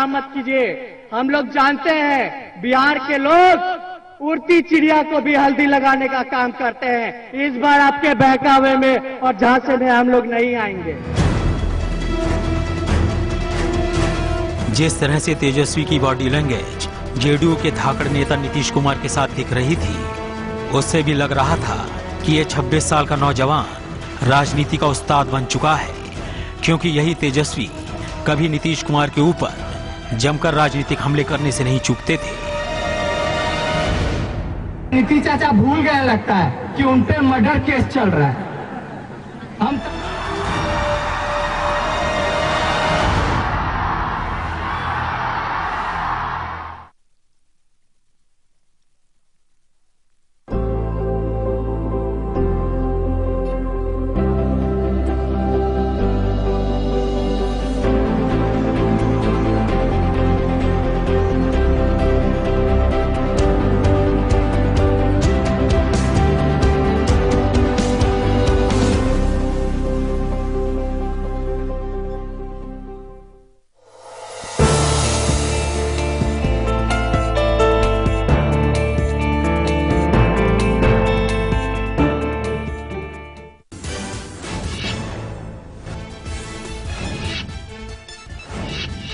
मत कीजिए। हम लोग जानते हैं बिहार के लोग उड़ती चिड़िया को भी हल्दी लगाने का काम करते हैं। इस बार आपके बहकावे में और झांसे में हम लोग नहीं आएंगे। जिस तरह से तेजस्वी की बॉडी लैंग्वेज जेडीयू के धाकड़ नेता नीतीश कुमार के साथ दिख रही थी, उससे भी लग रहा था कि ये 26 साल का नौजवान राजनीति का उस्ताद बन चुका है, क्योंकि यही तेजस्वी कभी नीतीश कुमार के ऊपर जमकर राजनीतिक हमले करने से नहीं चूकते थे। नीतीश चाचा भूल गए लगता है कि उन पे मर्डर केस चल रहा है। हम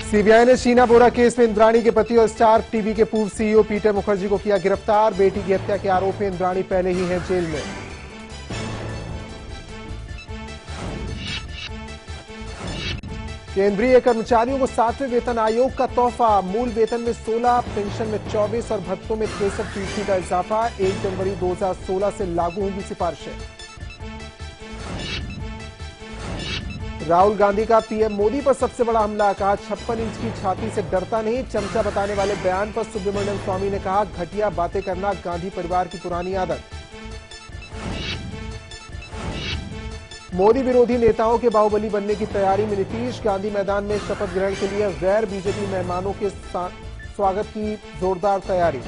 सीबीआई ने शीना बोरा केस में इंद्राणी के पति और स्टार टीवी के पूर्व सीईओ पीटर मुखर्जी को किया गिरफ्तार। बेटी की हत्या के आरोप में इंद्राणी पहले ही है जेल में। केंद्रीय कर्मचारियों को 7वें वेतन आयोग का तोहफा। मूल वेतन में 16, पेंशन में 24 और भत्तों में 63% का इजाफा। 1 जनवरी 2016 से लागू होंगी सिफारिशें। राहुल गांधी का पीएम मोदी पर सबसे बड़ा हमला। कहा 56 इंच की छाती से डरता नहीं। चमचा बताने वाले बयान पर सुब्रमण्यम स्वामी ने कहा घटिया बातें करना गांधी परिवार की पुरानी आदत। मोदी विरोधी नेताओं के बाहुबली बनने की तैयारी में नीतीश। गांधी मैदान में शपथ ग्रहण के लिए गैर बीजेपी मेहमानों के स्वागत की जोरदार तैयारी।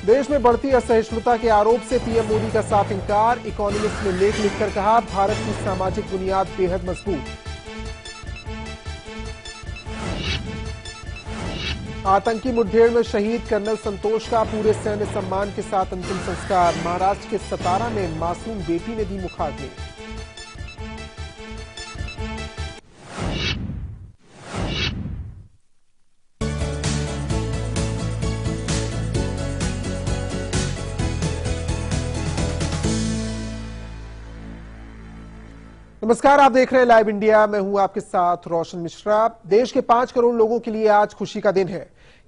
देश में बढ़ती असहिष्णुता के आरोप से पीएम मोदी का साफ इंकार। इकोनॉमिस्ट ने लेख लिखकर कहा भारत की सामाजिक बुनियाद बेहद मजबूत। आतंकी मुठभेड़ में शहीद कर्नल संतोष का पूरे सैन्य सम्मान के साथ अंतिम संस्कार। महाराष्ट्र के सतारा में मासूम बेटी ने दी मुखाग्नि। नमस्कार, आप देख रहे हैं लाइव इंडिया। मैं हूं आपके साथ रोशन मिश्रा। देश के 5 करोड़ लोगों के लिए आज खुशी का दिन है।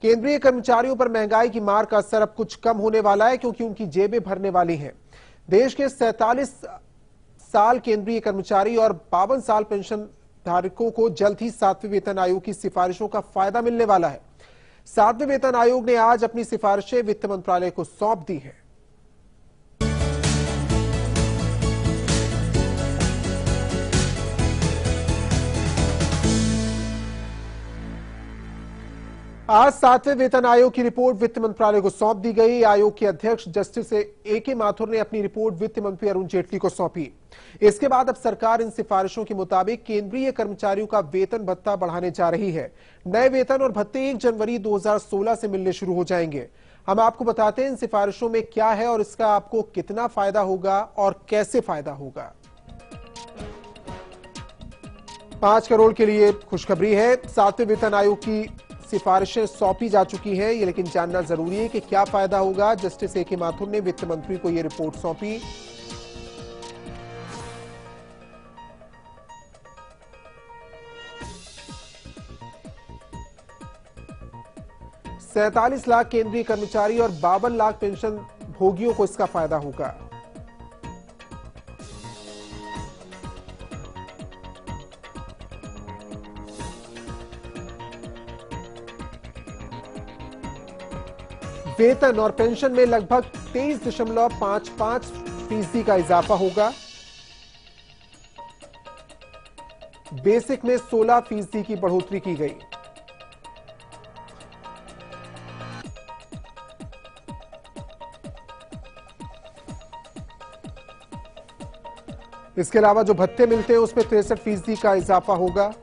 केंद्रीय कर्मचारियों पर महंगाई की मार का असर अब कुछ कम होने वाला है, क्योंकि उनकी जेबें भरने वाली हैं। देश के 47 साल केंद्रीय कर्मचारी और 52 साल पेंशन धारकों को जल्द ही 7वें वेतन आयोग की सिफारिशों का फायदा मिलने वाला है। 7वें वेतन आयोग ने आज अपनी सिफारिशें वित्त मंत्रालय को सौंप दी है। आज 7वें वेतन आयोग की रिपोर्ट वित्त मंत्रालय को सौंप दी गई। आयोग के अध्यक्ष जस्टिस ए.के. माथुर ने अपनी रिपोर्ट वित्त मंत्री अरुण जेटली को सौंपी। इसके बाद अब सरकार इन सिफारिशों के मुताबिक केंद्रीय कर्मचारियों का वेतन भत्ता बढ़ाने जा रही है। नए वेतन और भत्ते 1 जनवरी 2016 से मिलने शुरू हो जाएंगे। हम आपको बताते हैं इन सिफारिशों में क्या है और इसका आपको कितना फायदा होगा और कैसे फायदा होगा। 5 करोड़ के लिए खुशखबरी है। 7वें वेतन आयोग की सिफारिशें सौंपी जा चुकी हैं, ये लेकिन जानना जरूरी है कि क्या फायदा होगा। Justice A K. माथुर ने वित्त मंत्री को यह रिपोर्ट सौंपी। सैंतालीस लाख केंद्रीय कर्मचारी और 52 लाख पेंशन भोगियों को इसका फायदा होगा। वेतन और पेंशन में लगभग 23.55% का इजाफा होगा। बेसिक में 16% की बढ़ोतरी की गई। इसके अलावा जो भत्ते मिलते हैं उसमें 63% का इजाफा होगा।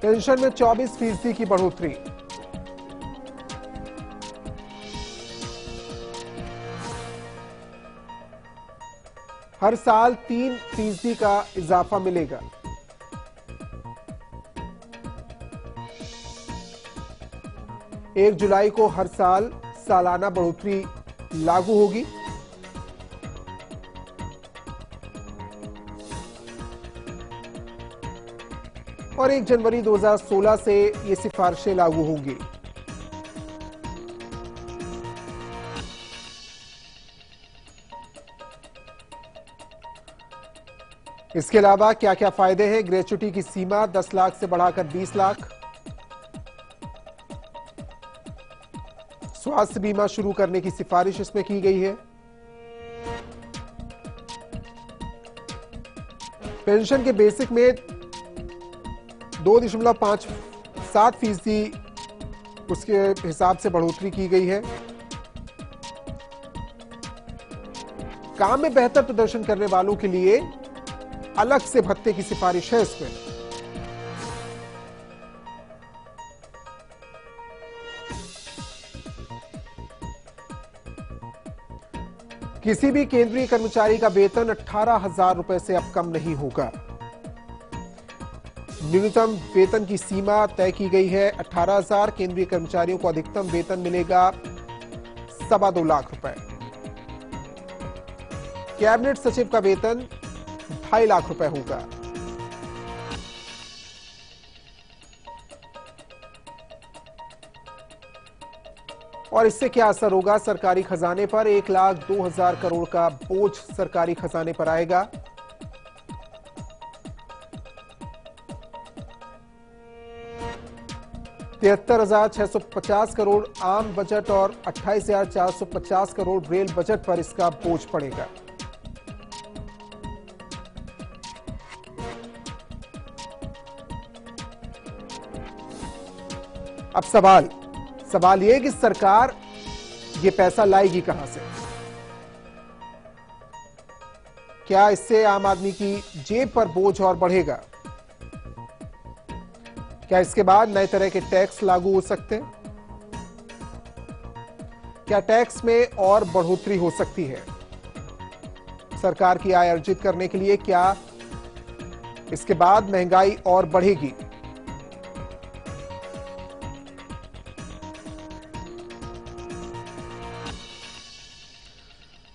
पेंशन में 24% की बढ़ोतरी। हर साल 3% का इजाफा मिलेगा। एक जुलाई को हर साल सालाना बढ़ोतरी लागू होगी। और 1 जनवरी 2016 से ये सिफारिशें लागू होंगी। इसके अलावा क्या क्या फायदे हैं? ग्रेच्युटी की सीमा 10 लाख से बढ़ाकर 20 लाख। स्वास्थ्य बीमा शुरू करने की सिफारिश इसमें की गई है। पेंशन के बेसिक में 2.57% उसके हिसाब से बढ़ोतरी की गई है। काम में बेहतर प्रदर्शन करने वालों के लिए अलग से भत्ते की सिफारिश है इसमें। किसी भी केंद्रीय कर्मचारी का वेतन 18,000 रुपए से अब कम नहीं होगा। न्यूनतम वेतन की सीमा तय की गई है 18,000। केंद्रीय कर्मचारियों को अधिकतम वेतन मिलेगा 2.25 लाख रुपए। कैबिनेट सचिव का वेतन 2.5 लाख रुपए होगा। और इससे क्या असर होगा सरकारी खजाने पर? 1,02,000 करोड़ का बोझ सरकारी खजाने पर आएगा। $73,650 करोड़ आम बजट और 28,450 करोड़ रेल बजट पर इसका बोझ पड़ेगा। अब सवाल यह कि सरकार ये पैसा लाएगी कहां से? क्या इससे आम आदमी की जेब पर बोझ और बढ़ेगा? क्या इसके बाद नए तरह के टैक्स लागू हो सकते हैं? क्या टैक्स में और बढ़ोतरी हो सकती है? सरकार की आय अर्जित करने के लिए क्या इसके बाद महंगाई और बढ़ेगी?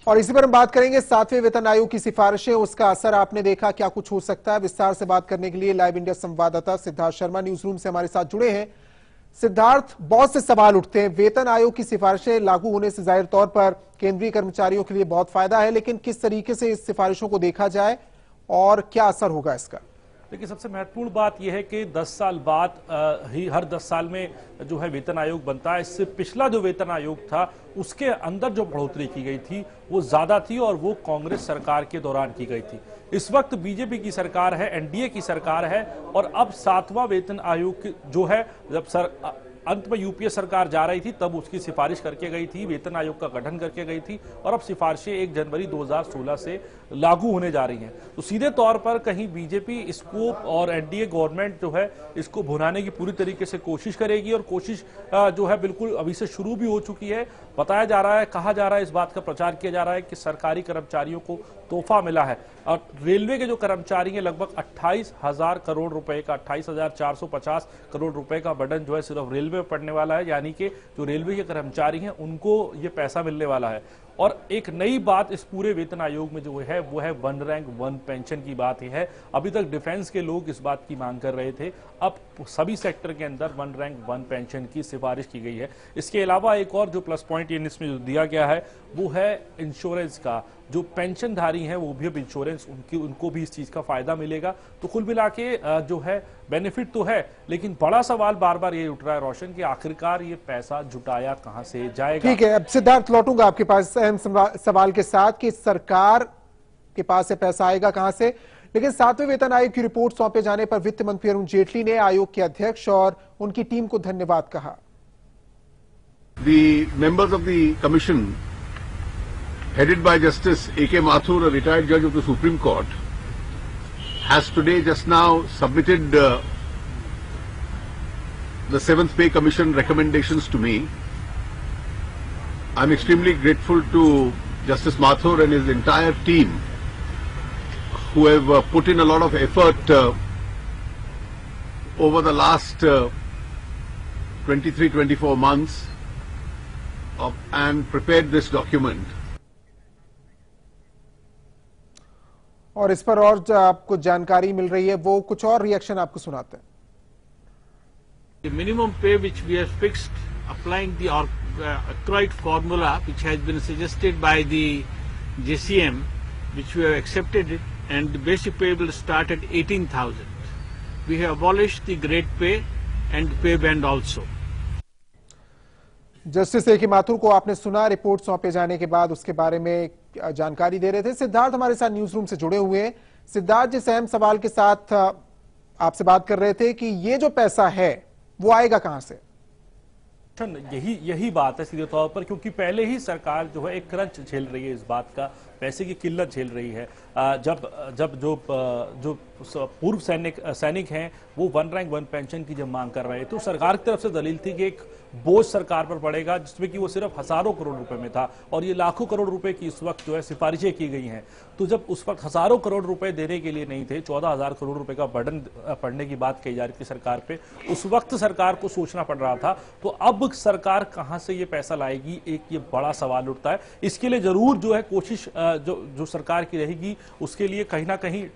और इसी पर हम बात करेंगे। 7वें वेतन आयोग की सिफारिशें, उसका असर आपने देखा, क्या कुछ हो सकता है? विस्तार से बात करने के लिए लाइव इंडिया संवाददाता सिद्धार्थ शर्मा न्यूज रूम से हमारे साथ जुड़े हैं। सिद्धार्थ, बहुत से सवाल उठते हैं। वेतन आयोग की सिफारिशें लागू होने से जाहिर तौर पर केंद्रीय कर्मचारियों के लिए बहुत फायदा है, लेकिन किस तरीके से इस सिफारिशों को देखा जाए और क्या असर होगा इसका? देखिए, सबसे महत्वपूर्ण बात यह है कि 10 साल बाद ही हर 10 साल में जो है वेतन आयोग बनता है। इससे पिछला जो वेतन आयोग था उसके अंदर जो बढ़ोतरी की गई थी वो ज्यादा थी और वो कांग्रेस सरकार के दौरान की गई थी। इस वक्त बीजेपी की सरकार है, एनडीए की सरकार है और अब 7वां वेतन आयोग जो है, जब अंत में यूपीए सरकार जा रही थी तब उसकी सिफारिश करके गई थी, वेतन आयोग का गठन करके गई थी और अब सिफारिशें 1 जनवरी 2016 से लागू होने जा रही हैं। तो सीधे तौर पर कहीं बीजेपी इसको और एनडीए गवर्नमेंट जो है इसको भुनाने की पूरी तरीके से कोशिश करेगी और कोशिश जो है बिल्कुल अभी से शुरू भी हो चुकी है। बताया जा रहा है, कहा जा रहा है, इस बात का प्रचार किया जा रहा है कि सरकारी कर्मचारियों को तोहफा मिला है और रेलवे के जो कर्मचारी हैं लगभग 28,000 करोड़ रुपए का, 28,450 करोड़ रुपए का बर्डन जो है सिर्फ रेलवे में पड़ने वाला है। यानी कि जो रेलवे के कर्मचारी हैं उनको ये पैसा मिलने वाला है। और एक नई बात इस पूरे वेतन आयोग में जो है वो है 1 रैंक 1 पेंशन की बात है। अभी तक डिफेंस के लोग इस बात की मांग कर रहे थे, अब सभी सेक्टर के अंदर 1 रैंक 1 पेंशन की सिफारिश की गई है। इसके अलावा एक और जो प्लस पॉइंट इसमें जो दिया गया है वो है इंश्योरेंस का। जो पेंशनधारी हैं वो भी अब इंश्योरेंस उनको भी इस चीज का फायदा मिलेगा। तो कुल मिला के जो है बेनिफिट तो है, लेकिन बड़ा सवाल बार बार ये उठ रहा है रोशन कि आखिरकार ये पैसा जुटाया कहां से जाएगा। ठीक है, अब सिद्धार्थ लौटूंगा आपके पास अहम सवाल के साथ कि सरकार के पास से पैसा आएगा कहां से, लेकिन 7वें वेतन आयोग की रिपोर्ट सौंपे जाने पर वित्त मंत्री अरुण जेटली ने आयोग के अध्यक्ष और उनकी टीम को धन्यवाद कहा। The members of the commission, headed by Justice A.K. Mathur, a retired judge of the Supreme Court, has today just now submitted the 7th Pay Commission recommendations to me. I'm extremely grateful to Justice Mathur and his entire team who have put in a lot of effort over the last 23-24 months and prepared this document. और इस पर और जो आपको जानकारी मिल रही है वो कुछ और रिएक्शन आपको सुनाते हैं। The minimum pay which we have fixed, applying the Acroyd formula which has been suggested by the JCM, which we have accepted it, and the basic pay will start at 18,000. We have abolished the grade pay and pay band also. Justice A के माथुर को आपने सुना, report सौंपे जाने के बाद उसके बारे में जानकारी दे रहे थे। सिद्धार्थ हमारे साथ न्यूज रूम से जुड़े हुए हैं। सिद्धार्थ, जिस अहम सवाल के साथ आपसे बात कर रहे थे कि ये जो पैसा है वो आएगा कहां से? यही बात है सीधे तौर पर, क्योंकि पहले ही सरकार जो है एक क्रंच झेल रही है, इस बात का पैसे की किल्लत झेल रही है। जब जो पूर्व सैनिक हैं वो 1 रैंक 1 पेंशन की जब मांग कर रहे थे तो सरकार की तरफ से दलील थी कि एक बोझ सरकार पर पड़ेगा, जिसमें कि वो सिर्फ हजारों करोड़ रुपए में था और ये लाखों करोड़ रुपए की इस वक्त जो है सिफारिशें की गई हैं। तो जब उस वक्त हजारों करोड़ रुपए देने के लिए नहीं थे, 14,000 करोड़ रुपए का बर्डन पड़ने की बात कही जा रही थी सरकार पे, उस वक्त सरकार को सोचना पड़ रहा था। तो अब सरकार कहां से ये पैसा लाएगी, एक ये बड़ा सवाल उठता है। इसके लिए जरूर जो है कोशिश जो सरकार की रहेगी, उसके लिए कहीं ना कहीं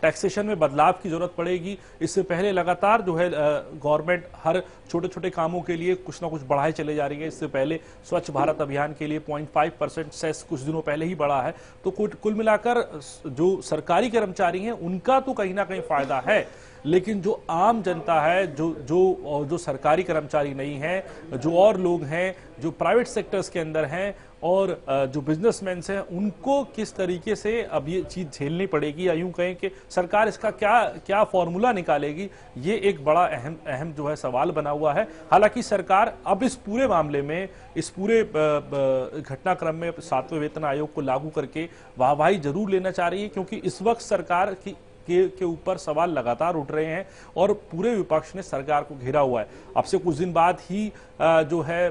टैक्सेशन में बदलाव की जरूरत पड़ेगी। इससे पहले लगातार जो है गवर्नमेंट हर छोटे छोटे कामों के लिए कुछ ना कुछ बढ़ाए चले जा रही है। इससे पहले स्वच्छ भारत अभियान के लिए 0.5% सेस कुछ दिनों पहले ही बढ़ा है। तो कुल मिलाकर जो सरकारी कर्मचारी हैं उनका तो कहीं ना कहीं फायदा है, लेकिन जो आम जनता है, जो सरकारी कर्मचारी नहीं है, जो और लोग हैं जो प्राइवेट सेक्टर्स के अंदर हैं और जो बिजनेसमैन हैं, उनको किस तरीके से अब ये चीज झेलनी पड़ेगी, या यूं कहें कि सरकार इसका क्या फॉर्मूला निकालेगी, ये एक बड़ा अहम जो है सवाल बना हुआ है। हालांकि सरकार अब इस पूरे मामले में, इस पूरे घटनाक्रम में 7वें वेतन आयोग को लागू करके वाहवाही जरूर लेना चाह रही है, क्योंकि इस वक्त सरकार के ऊपर सवाल लगातार उठ रहे हैं और पूरे विपक्ष ने सरकार को घेरा हुआ है। अब से कुछ दिन बाद ही जो है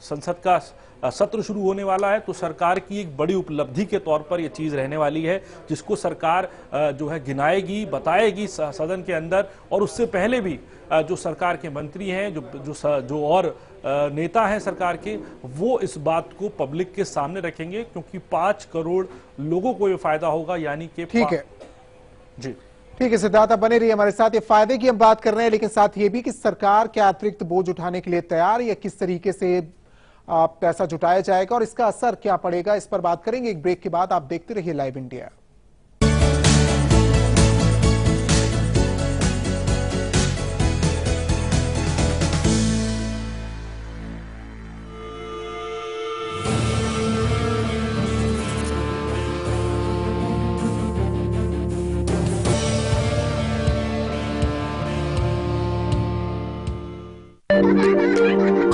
संसद का सत्र शुरू होने वाला है, तो सरकार की एक बड़ी उपलब्धि के तौर पर यह चीज रहने वाली है, जिसको सरकार जो है गिनाएगी, बताएगी सदन के अंदर। और उससे पहले भी जो सरकार के मंत्री हैं, जो और नेता हैं सरकार के, वो इस बात को पब्लिक के सामने रखेंगे, क्योंकि 5 करोड़ लोगों को ये फायदा होगा। यानी कि ठीक है जी, ठीक है सिद्धार्थ, आप बने रहिए हमारे साथ। ये फायदे की हम बात कर रहे हैं, लेकिन साथ ये भी कि सरकार क्या अतिरिक्त बोझ उठाने के लिए तैयार, या किस तरीके से पैसा जुटाया जाएगा और इसका असर क्या पड़ेगा, इस पर बात करेंगे एक ब्रेक के बाद। आप देखते रहिए लाइव इंडिया।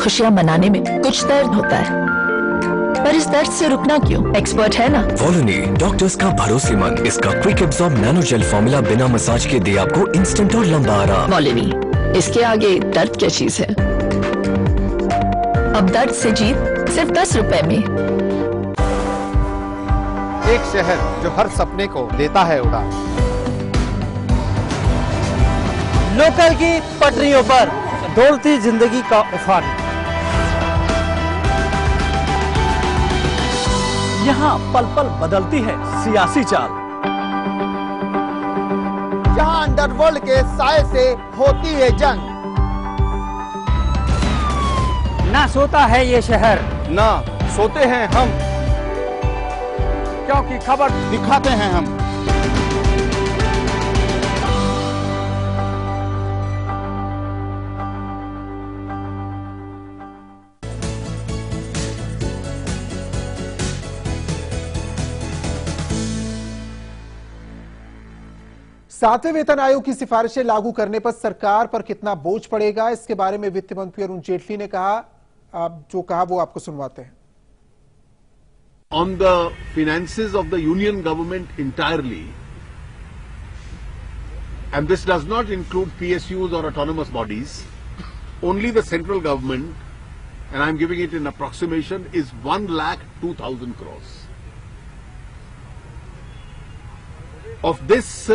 खुशियां मनाने में कुछ दर्द होता है, पर इस दर्द से रुकना क्यों? एक्सपर्ट है ना वॉलोनी, डॉक्टर्स का भरोसेमंद। इसका quick absorb nano gel formula बिना मसाज के दे आपको इंस्टेंट और लंबा आराम। वॉलोनी, इसके आगे दर्द क्या चीज है? अब दर्द से जीत सिर्फ 10 रुपए में। एक शहर जो हर सपने को देता है उड़ान। लोकल की पटरियों पर दौड़ती जिंदगी का उफान। यहाँ पल पल बदलती है सियासी चाल। जहां अंडरवर्ल्ड के साए से होती है जंग। ना सोता है ये शहर, ना सोते हैं हम, क्योंकि खबर दिखाते हैं हम। 7वें वेतन आयोग की सिफारिशें लागू करने पर सरकार पर कितना बोझ पड़ेगा, इसके बारे में वित्त मंत्री अरुण जेटली ने जो कहा वो आपको सुनवाते हैं। On the finances of the union government entirely, and this does not include PSUs or autonomous bodies, only the central government, and I'm giving it in approximation, is 1,02,000 crores. Of this,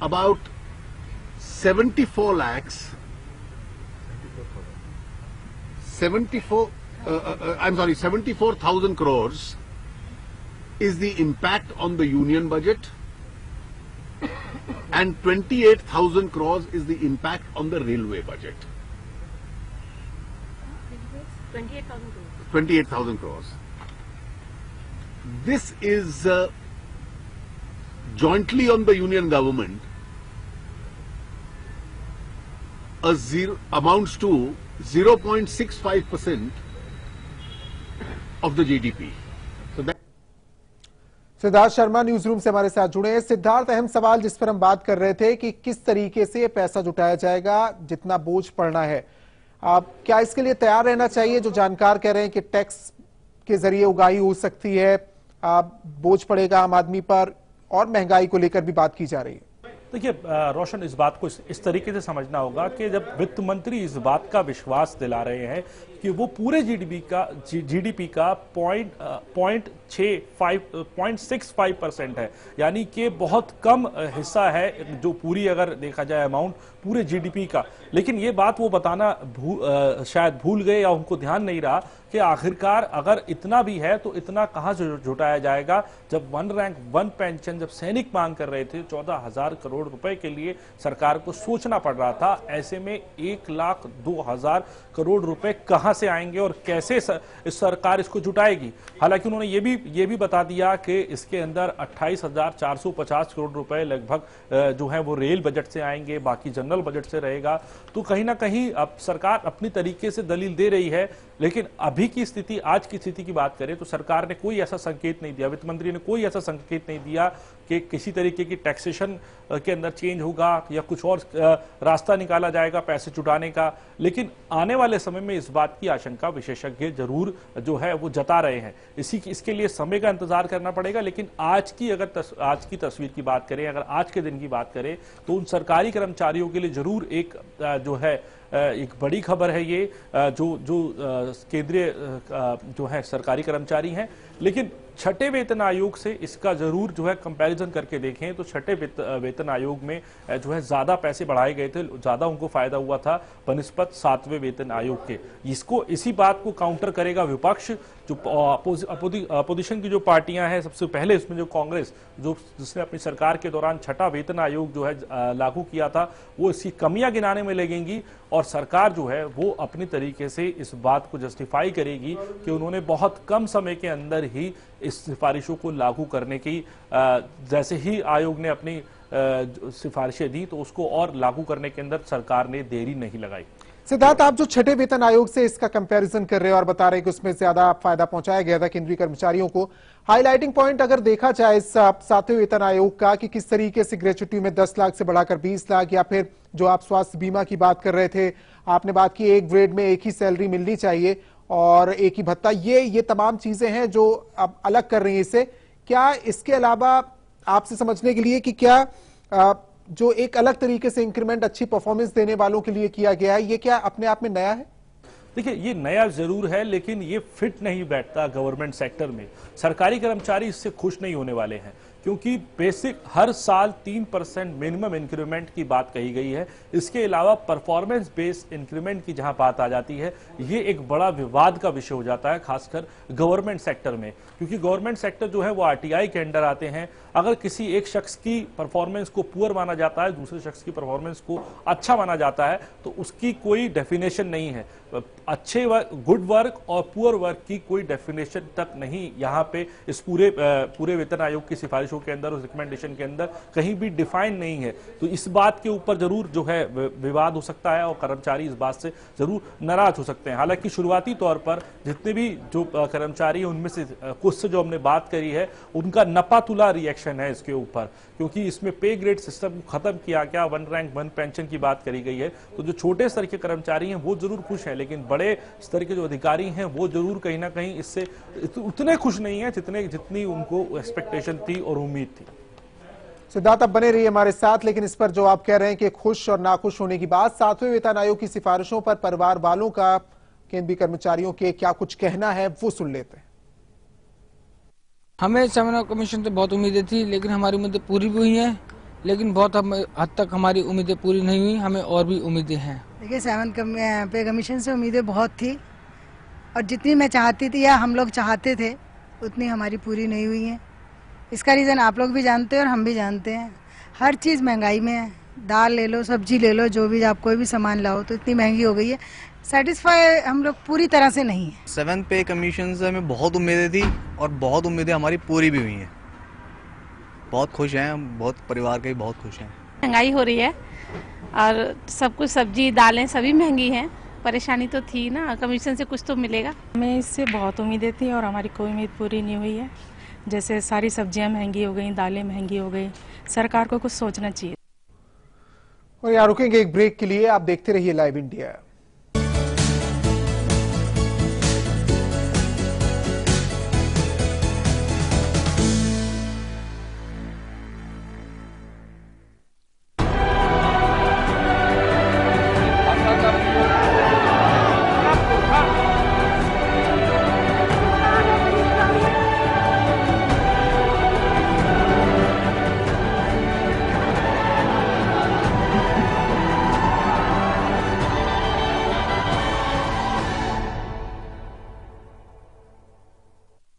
about 74 lakhs, 74,000 crores is the impact on the union budget, and 28,000 crores is the impact on the railway budget. 28,000 crores. This is jointly on the union government, amounts to 0.65% of the GDP. So that Siddharth Sharma news room से हमारे साथ जुड़े हैं। सिद्धार्थ, अहम सवाल जिस पर हम बात कर रहे थे कि किस तरीके से ये पैसा जुटाया जाएगा, जितना बोझ पड़ना है, क्या इसके लिए तैयार रहना चाहिए? जो जानकार कह रहे हैं कि टैक्स के जरिए उगाही हो सकती है, बोझ पड़ेगा आम आदमी पर, और महंगाई को लेकर भी बात की जा रही है। देखिए रोशन, इस बात को इस तरीके से समझना होगा कि जब वित्त मंत्री इस बात का विश्वास दिला रहे हैं कि वो पूरे जीडीपी का 0.65% है, यानी कि बहुत कम हिस्सा है जो पूरी अगर देखा जाए अमाउंट पूरे जीडीपी का, लेकिन ये बात वो बताना शायद भूल गए या उनको ध्यान नहीं रहा कि आखिरकार अगर इतना भी है तो इतना कहां से जुटाया जाएगा। जब वन रैंक वन पेंशन जब सैनिक मांग कर रहे थे 14,000 करोड़ रुपए के लिए सरकार को सोचना पड़ रहा था, ऐसे में 1,02,000 करोड़ रुपए कहां से आएंगे और कैसे सरकार इसको जुटाएगी। हालांकि उन्होंने ये भी बता दिया कि इसके अंदर 28,450 करोड़ रुपए लगभग जो है वो रेल बजट से आएंगे, बाकी जनरल बजट से रहेगा। तो कहीं ना कहीं अब सरकार अपनी तरीके से दलील दे रही है, लेकिन अभी की स्थिति, आज की स्थिति की बात करें तो सरकार ने कोई ऐसा संकेत नहीं दिया, वित्त मंत्री ने कोई ऐसा संकेत नहीं दिया कि किसी तरीके की टैक्सेशन के अंदर चेंज होगा या कुछ और रास्ता निकाला जाएगा पैसे जुटाने का। लेकिन आने वाले समय में इस बात की आशंका विशेषज्ञ जरूर जो है वो जता रहे हैं। इसके लिए समय का इंतजार करना पड़ेगा। लेकिन आज की तस्वीर की बात करें, अगर आज के दिन की बात करें, तो उन सरकारी कर्मचारियों के लिए जरूर एक जो है एक बड़ी खबर है ये, जो केंद्रीय जो है सरकारी कर्मचारी हैं। लेकिन छठे वेतन आयोग से इसका जरूर जो है कंपैरिजन करके देखें तो छठे वेतन आयोग में जो है ज्यादा पैसे बढ़ाए गए थे, ज्यादा उनको फायदा हुआ था बनिस्बत 7वें वेतन आयोग के। इसी बात को काउंटर करेगा विपक्ष, जो अपोजिशन की जो पार्टियां हैं, सबसे पहले इसमें जो कांग्रेस, जिसने अपनी सरकार के दौरान छठा वेतन आयोग जो है लागू किया था, वो इसकी कमियां गिनाने में लगेंगी और सरकार जो है वो अपनी तरीके से इस बात को जस्टिफाई करेगी कि उन्होंने बहुत कम समय के अंदर ही इस सिफारिशों को लागू करने की, जैसे ही आयोग ने अपनी सिफारिशें दी तो उसको और लागू करने के अंदर सरकार ने देरी नहीं लगाई। सिद्धार्थ, आप जो छठे वेतन आयोग से इसका कंपैरिजन कर रहे हैं और बता रहे हैं कि उसमें ज्यादा फायदा पहुंचाया गया था केंद्रीय कर्मचारियों को, हाईलाइटिंग पॉइंट अगर देखा जाए इस 7वें वेतन आयोग का कि किस तरीके से ग्रेच्युटी में 10 लाख से बढ़ाकर 20 लाख, या फिर जो आप स्वास्थ्य बीमा की बात कर रहे थे, आपने बात की एक ग्रेड में एक ही सैलरी मिलनी चाहिए और एक ही भत्ता, ये तमाम चीजें हैं जो अब अलग कर रही है इसे। क्या इसके अलावा आपसे समझने के लिए कि क्या जो एक अलग तरीके से इंक्रीमेंट अच्छी परफॉर्मेंस देने वालों के लिए किया गया है, ये क्या अपने आप में नया है? देखिए, ये नया जरूर है, लेकिन ये फिट नहीं बैठता गवर्नमेंट सेक्टर में। सरकारी कर्मचारी इससे खुश नहीं होने वाले हैं, क्योंकि बेसिक हर साल 3% मिनिमम इंक्रीमेंट की बात कही गई है। इसके अलावा परफॉर्मेंस बेस्ड इंक्रीमेंट की जहां बात आ जाती है, ये एक बड़ा विवाद का विषय हो जाता है, खासकर गवर्नमेंट सेक्टर में, क्योंकि गवर्नमेंट सेक्टर जो है वो आरटीआई के अंडर आते हैं। अगर किसी एक शख्स की परफॉर्मेंस को पुअर माना जाता है, दूसरे शख्स की परफॉर्मेंस को अच्छा माना जाता है, तो उसकी कोई डेफिनेशन नहीं है। अच्छे वर्क, गुड वर्क और पुअर वर्क की कोई डेफिनेशन तक नहीं यहाँ पे इस पूरे वेतन आयोग की सिफारिश सिफारिशों के अंदर, उस रिकमेंडेशन के अंदर कहीं भी डिफाइन नहीं है। तो इस बात के ऊपर जरूर जो है विवाद हो सकता है और कर्मचारी इस बात से जरूर नाराज हो सकते हैं। हालांकि शुरुआती तौर पर जितने भी जो कर्मचारी हैं उनमें से कुछ से जो हमने बात करी है उनका नपातुला रिएक्शन है इसके ऊपर, क्योंकि इसमें पे ग्रेड सिस्टम को खत्म किया गया, 1 रैंक 1 पेंशन की बात करी गई है। तो जो छोटे स्तर के कर्मचारी हैं वो जरूर खुश हैं, लेकिन बड़े स्तर के जो अधिकारी हैं वो जरूर कहीं ना कहीं इससे उतने खुश नहीं है जितनी उनको एक्सपेक्टेशन थी और उम्मीद थी। सिद्धार्थ, अब बने रहिए हमारे साथ, लेकिन इस पर जो आप कह रहे हैं कि खुश और नाखुश होने की बात, 7वें वेतन आयोग की सिफारिशों पर परिवार वालों का केंद्रीय कर्मचारियों के क्या कुछ कहना है वो सुन लेते हैं। हमें 7 कमीशन से बहुत उम्मीदें थी, लेकिन हमारी उम्मीदें पूरी भी हुई हैं, लेकिन बहुत हद तक हमारी उम्मीदें पूरी नहीं हुई, हमें और भी उम्मीदें हैं। देखिए 7 पे कमीशन से उम्मीदें बहुत थी और जितनी मैं चाहती थी या हम लोग चाहते थे उतनी हमारी पूरी नहीं हुई है। इसका रीज़न आप लोग भी जानते हैं और हम भी जानते हैं। हर चीज़ महंगाई में है, दाल ले लो, सब्जी ले लो, जो भी आप कोई भी सामान लाओ तो इतनी महंगी हो गई है। सेटिस्फाई हम लोग पूरी तरह से नहीं है। 7 पे कमीशन से हमें बहुत उम्मीदें थी और बहुत उम्मीदें हमारी पूरी भी हुई हैं। बहुत खुश हैं हम, बहुत परिवार के बहुत खुश हैं। महंगाई हो रही है और सब कुछ सब्जी दालें सभी महंगी हैं, परेशानी तो थी ना, कमीशन से कुछ तो मिलेगा। हमें इससे बहुत उम्मीदें थी और हमारी कोई उम्मीद पूरी नहीं हुई है। जैसे सारी सब्जियां महंगी हो गई, दालें महंगी हो गई, सरकार को कुछ सोचना चाहिए। और यहाँ रुकेंगे एक ब्रेक के लिए, आप देखते रहिए लाइव इंडिया।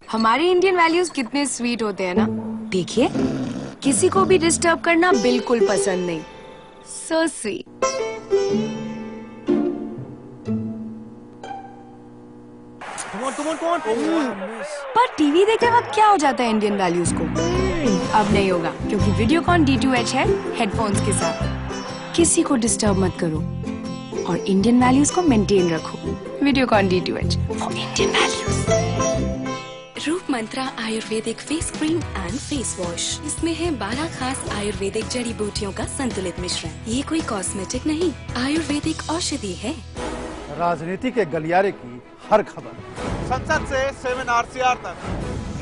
हमारे इंडियन वैल्यूज कितने स्वीट होते हैं ना। देखिए, किसी को भी डिस्टर्ब करना बिल्कुल पसंद नहीं। So sweet. पर टीवी देखते वक्त क्या हो जाता है इंडियन वैल्यूज को? अब नहीं होगा, क्योंकि वीडियोकॉन D2H है हेडफोन्स के साथ। किसी को डिस्टर्ब मत करो और इंडियन वैल्यूज को मेंटेन रखो। Videocon D2H for Indian values. Roop Mantra ayurvedic face cream and face wash. इसमें है 12 खास आयुर्वेदिक जड़ी बूटियों का संतुलित मिश्रण। ये कोई कॉस्मेटिक नहीं, आयुर्वेदिक औषधि है। राजनीति के गलियारे की हर खबर, संसद से 7 RCR तक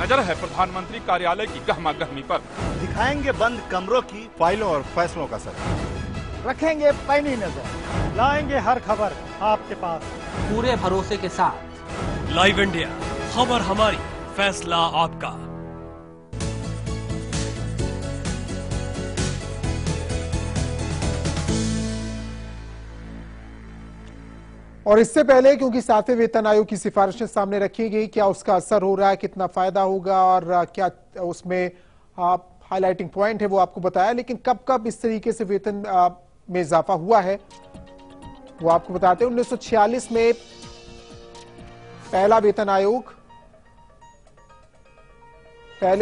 नजर है प्रधानमंत्री कार्यालय की गहमा गहमी पर। दिखाएंगे बंद कमरों की फाइलों और फैसलों का सर, रखेंगे पैनी नजर, लाएंगे हर खबर आपके पास पूरे भरोसे के साथ। लाइव इंडिया, खबर हमारी, फैसला आपका। और इससे पहले, क्योंकि 7वें वेतन आयोग की सिफारिशें सामने रखी गई, क्या उसका असर हो रहा है, कितना फायदा होगा और क्या उसमें हाईलाइटिंग पॉइंट है वो आपको बताया। लेकिन कब कब इस तरीके से वेतन में इजाफा हुआ है वो आपको बताते हैं। 1946 में पहले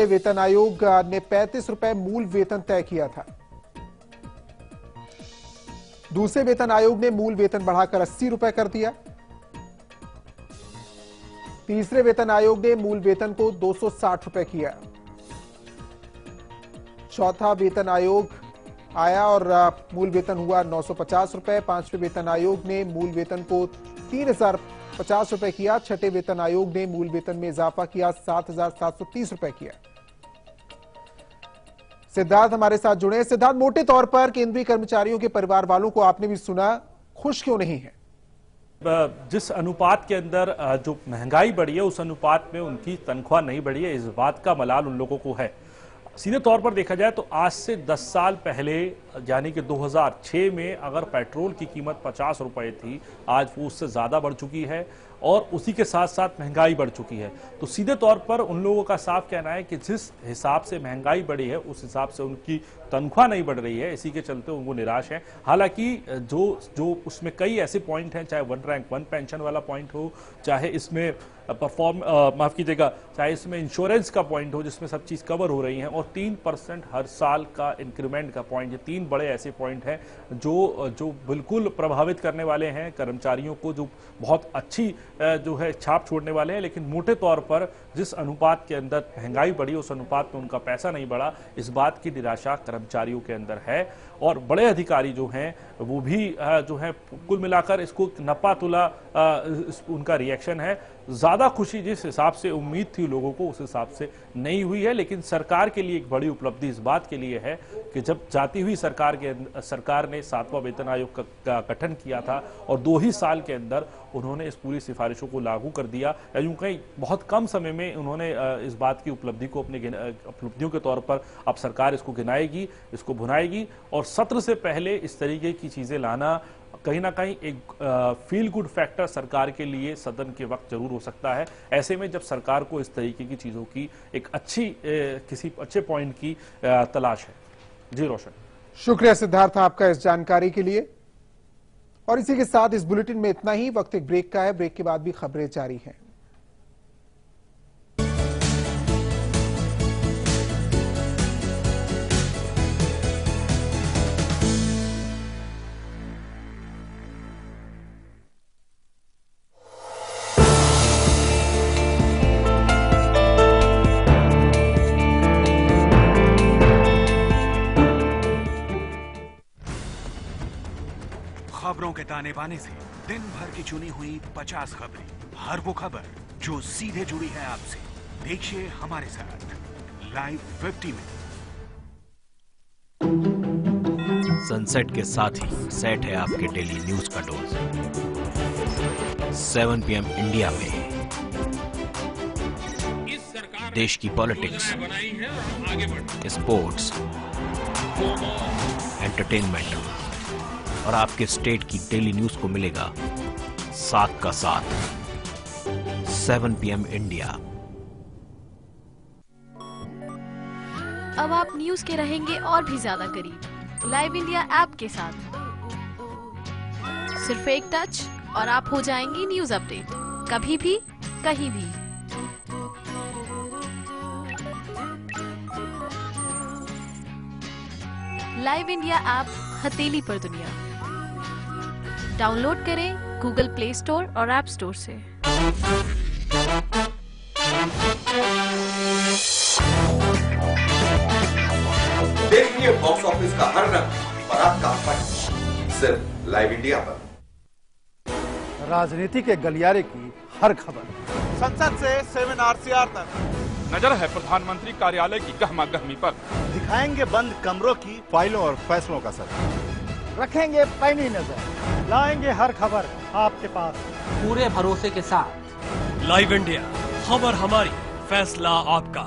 वेतन आयोग ने 35 रुपए मूल वेतन तय किया था। दूसरे वेतन आयोग ने मूल वेतन बढ़ाकर 80 रुपए कर दिया। तीसरे वेतन आयोग ने मूल वेतन को 260 रुपए किया। चौथा वेतन आयोग आया और मूल वेतन हुआ 950 रुपए। पांचवें वेतन आयोग ने मूल वेतन को 3050 रुपए किया। छठे वेतन आयोग ने मूल वेतन में इजाफा किया, 7730 रुपए किया। सिद्धार्थ हमारे साथ जुड़े। सिद्धार्थ, मोटे तौर पर केंद्रीय कर्मचारियों के परिवार वालों को आपने भी सुना, खुश क्यों नहीं है? जिस अनुपात के अंदर जो महंगाई बढ़ी है उस अनुपात में उनकी तनख्वाह नहीं बढ़ी है, इस बात का मलाल उन लोगों को है। सीधे तौर पर देखा जाए तो आज से 10 साल पहले यानी कि 2006 में अगर पेट्रोल की कीमत 50 रुपए थी, आज वो उससे ज्यादा बढ़ चुकी है और उसी के साथ साथ महंगाई बढ़ चुकी है। तो सीधे तौर पर उन लोगों का साफ कहना है कि जिस हिसाब से महंगाई बढ़ी है उस हिसाब से उनकी तनख्वाह नहीं बढ़ रही है, इसी के चलते वो निराश है। हालांकि जो उसमें कई ऐसे पॉइंट हैं, चाहे 1 रैंक 1 पेंशन वाला पॉइंट हो, चाहे इसमें माफ कीजिएगा, चाहे इसमें इंश्योरेंस का पॉइंट हो जिसमें सब चीज कवर हो रही है, और 3% हर साल का इंक्रीमेंट का पॉइंट, ये 3 बड़े ऐसे पॉइंट हैं जो बिल्कुल प्रभावित करने वाले हैं कर्मचारियों को, जो बहुत अच्छी जो है छाप छोड़ने वाले हैं। लेकिन मोटे तौर पर जिस अनुपात के अंदर महंगाई बढ़ी उस अनुपात में उनका पैसा नहीं बढ़ा, इस बात की निराशा कर्मचारियों के अंदर है। और बड़े अधिकारी जो हैं वो भी जो है कुल मिलाकर इसको नपा तुला उनका रिएक्शन है। ज्यादा खुशी जिस हिसाब से उम्मीद थी लोगों को उस हिसाब से नहीं हुई है। लेकिन सरकार के लिए एक बड़ी उपलब्धि इस बात के लिए है कि जब जाती हुई सरकार ने 7वां वेतन आयोग का गठन किया था और 2 ही साल के अंदर उन्होंने इस पूरी सिफारिशों को लागू कर दिया। यूं कहीं बहुत कम समय में उन्होंने इस बात की उपलब्धि को अपने उपलब्धियों के तौर पर अब सरकार इसको गिनाएगी, इसको भुनाएगी। और सत्र से पहले इस तरीके की चीजें लाना कहीं ना कहीं एक फील गुड फैक्टर सरकार के लिए सदन के वक्त जरूर हो सकता है। ऐसे में जब सरकार को इस तरीके की चीजों की एक किसी अच्छे पॉइंट की तलाश है। जी रोशन। शुक्रिया सिद्धार्थ आपका इस जानकारी के लिए। और इसी के साथ इस बुलेटिन में इतना ही। वक्त एक ब्रेक का है, ब्रेक के बाद भी खबरें जारी हैं। खबरों के ताने बाने से दिन भर की चुनी हुई 50 खबरें, हर वो खबर जो सीधे जुड़ी है आपसे। देखिए हमारे साथ लाइव 50 में। सनसेट के साथ ही सेट है आपके डेली न्यूज का डोज। 7 PM इंडिया में देश की पॉलिटिक्स, स्पोर्ट्स, एंटरटेनमेंट और आपके स्टेट की डेली न्यूज को मिलेगा साथ का साथ। 7 PM इंडिया। अब आप न्यूज के रहेंगे और भी ज्यादा करीब लाइव इंडिया ऐप के साथ। सिर्फ एक टच और आप हो जाएंगे न्यूज अपडेट, कभी भी कहीं भी। लाइव इंडिया ऐप हथेली पर दुनिया। डाउनलोड करें गूगल प्ले स्टोर और ऐप स्टोर से। देखिए बॉक्स ऑफिस का हर रंग और आपका फन सिर्फ लाइव इंडिया पर। राजनीति के गलियारे की हर खबर, संसद से 7 RCR तक नजर है प्रधानमंत्री कार्यालय की गहमा गहमी पर। दिखाएंगे बंद कमरों की फाइलों और फैसलों का सर, रखेंगे पैनी नजर, लाएंगे हर खबर आपके पास पूरे भरोसे के साथ। लाइव इंडिया, खबर हमारी, फैसला आपका।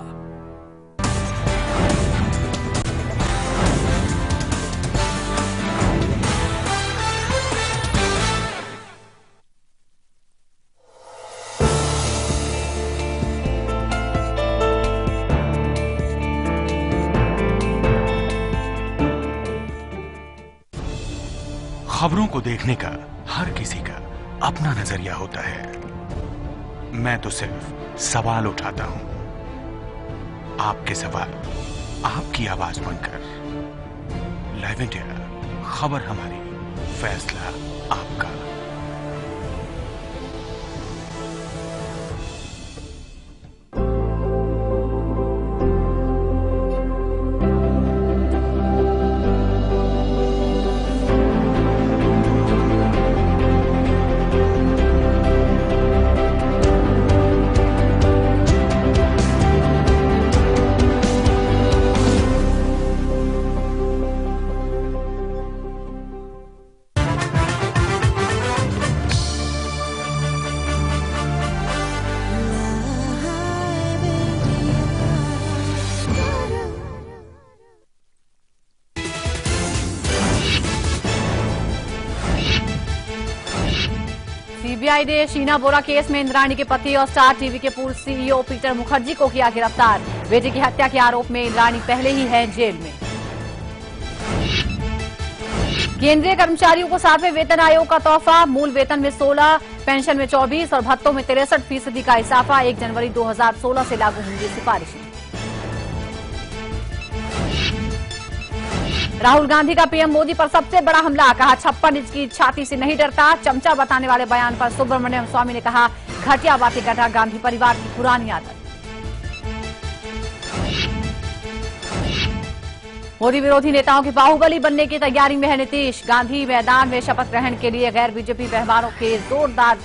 खबरों को देखने का हर किसी का अपना नजरिया होता है। मैं तो सिर्फ सवाल उठाता हूं, आपके सवाल आपकी आवाज बनकर। लाइव इंडिया, खबर हमारी, फैसला आपका। सीबीआई ने शीना बोरा केस में इंद्राणी के पति और स्टार टीवी के पूर्व सीईओ पीटर मुखर्जी को किया गिरफ्तार। बेटे की हत्या के आरोप में इंद्राणी पहले ही है जेल में। केंद्रीय कर्मचारियों को 7वें वेतन आयोग का तोहफा। मूल वेतन में 16, पेंशन में 24 और भत्तों में 63% का इजाफा। 1 जनवरी 2016 से लागू होंगी सिफारिशें। राहुल गांधी का पीएम मोदी पर सबसे बड़ा हमला। कहा 56 इंच की छाती से नहीं डरता। चमचा बताने वाले बयान पर सुब्रमण्यम स्वामी ने कहा घटिया बातें करना गांधी परिवार की पुरानी आदत। मोदी विरोधी नेताओं की बाहुबली बनने की तैयारी में है नीतीश। गांधी मैदान में शपथ ग्रहण के लिए गैर बीजेपी मेहमानों के जोरदार